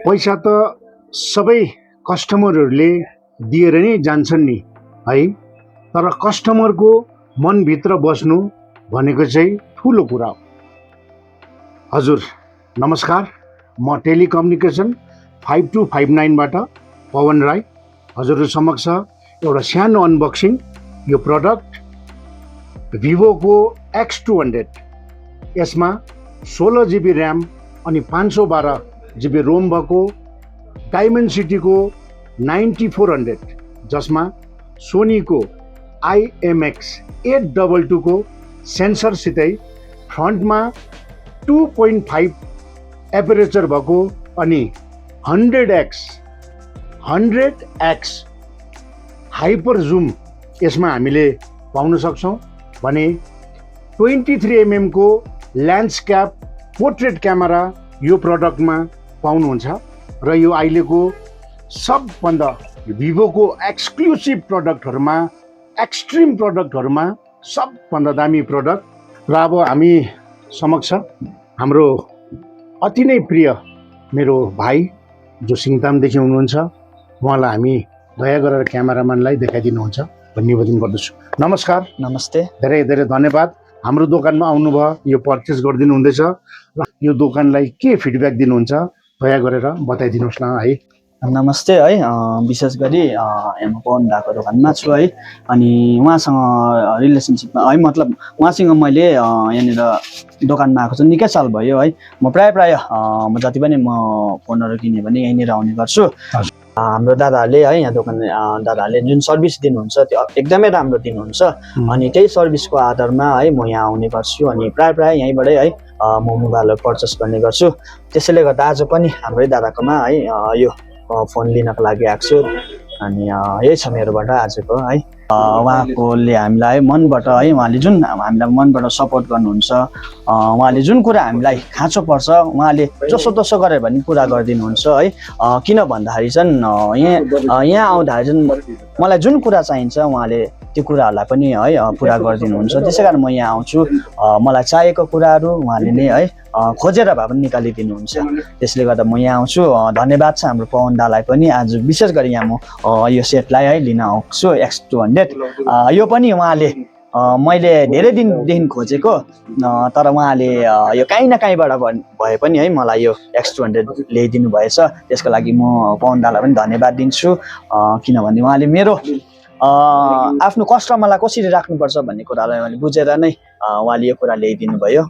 पैसा त सबै कस्टमरहरूले दिएर नै जान्छन् नि है, तर कस्टमरको मनभित्र बस्नु भनेको चाहिँ ठुलो कुरा हो। हजुर नमस्कार, म टेलिकम्युनिकेसन 5259बाट पवन राई हजुरहरू समक्ष एउटा सानो अनबक्सिङ। यो प्रडक्ट भिभोको X200, यसमा 16 GB ऱ्याम अनि 512 GB रोम भएको डायमेन्सिटीको 9400, जसमा सोनीको IMX 822 को सेन्सरसितै फ्रन्टमा 2.5 एपरेचर भएको अनि 100x हाइपर जुम यसमा हामीले पाउन सक्छौँ भने 23 mm को ल्यान्डस्केप पोर्ट्रेट क्यामेरा यो प्रडक्टमा पाउनुहुन्छ र यो अहिलेको सबभन्दा भिभोको एक्सक्लुसिभ प्रडक्टहरूमा, एक्सट्रिम प्रडक्टहरूमा सबभन्दा दामी प्रडक्ट। र अब हामी समक्ष हाम्रो अति नै प्रिय मेरो भाइ जो सिङतामदेखि हुनुहुन्छ, उहाँलाई हामी दया गरेर क्यामेराम्यानलाई देखाइदिनुहुन्छ भन्ने निवेदन गर्दछु। नमस्कार। नमस्ते। धेरै धेरै धन्यवाद हाम्रो दोकानमा आउनुभयो, यो पर्चेस गरिदिनु हुँदैछ र यो दोकानलाई के फिडब्याक दिनुहुन्छ दया गरेर बताइदिनुहोस् न है। नमस्ते है, विशेष गरी म पवन दाको दोकानमा छु है, अनि उहाँसँग रिलेसनसिपमा है, मतलब उहाँसँग मैले यहाँनिर दोकानमा आएको चाहिँ निकै साल भयो है। म प्राय म जति पनि म फोनहरू किन्यो भने यहीँनिर आउने गर्छु। हाम्रो दादाहरूले है, यहाँ दोकान दादाहरूले जुन सर्भिस दिनुहुन्छ त्यो एकदमै राम्रो दिनुहुन्छ, अनि त्यही सर्भिसको आधारमा है म यहाँ आउने गर्छु अनि प्राय यहीँबाटै है म मोबाइलहरू पर्चेस गर्ने गर्छु। त्यसैले गर्दा आज पनि हाम्रै दादाकोमा है यो फोन लिनको लागि आएको छु अनि यही छ मेरोबाट आजको है। उहाँकोले हामीलाई मनबाट है, उहाँले जुन हामीलाई मनबाट सपोर्ट गर्नुहुन्छ, उहाँले जुन कुरा हामीलाई खाँचो पर्छ उहाँले जसो तसो गरेर पनि पुरा गरिदिनुहुन्छ है। किन भन्दाखेरि चाहिँ यहाँ आउँदाखेरि चाहिँ मलाई जुन कुरा चाहिन्छ उहाँले त्यो कुराहरूलाई पनि है पुरा गरिदिनुहुन्छ। त्यसै कारण म यहाँ आउँछु, मलाई चाहिएको कुराहरू उहाँले नै है खोजेर भए पनि निकालिदिनुहुन्छ। त्यसले गर्दा म यहाँ आउँछु। धन्यवाद छ हाम्रो पवन दालाई पनि, आज विशेष गरी यहाँ म यो सेटलाई है लिन आउँछु X200। यो पनि उहाँले मैले धेरै दिनदेखि खोजेको, तर उहाँले यो काहीँ न काहीँबाट भए पनि है मलाई यो X200 ल्याइदिनु भएछ। त्यसको लागि म पवन दालाई पनि धन्यवाद दिन्छु, किनभने उहाँले मेरो आफ्नो कस्टमरलाई कसरी राख्नुपर्छ भन्ने कुरालाई उहाँले बुझेर नै उहाँले यो कुरा ल्याइदिनु भयो।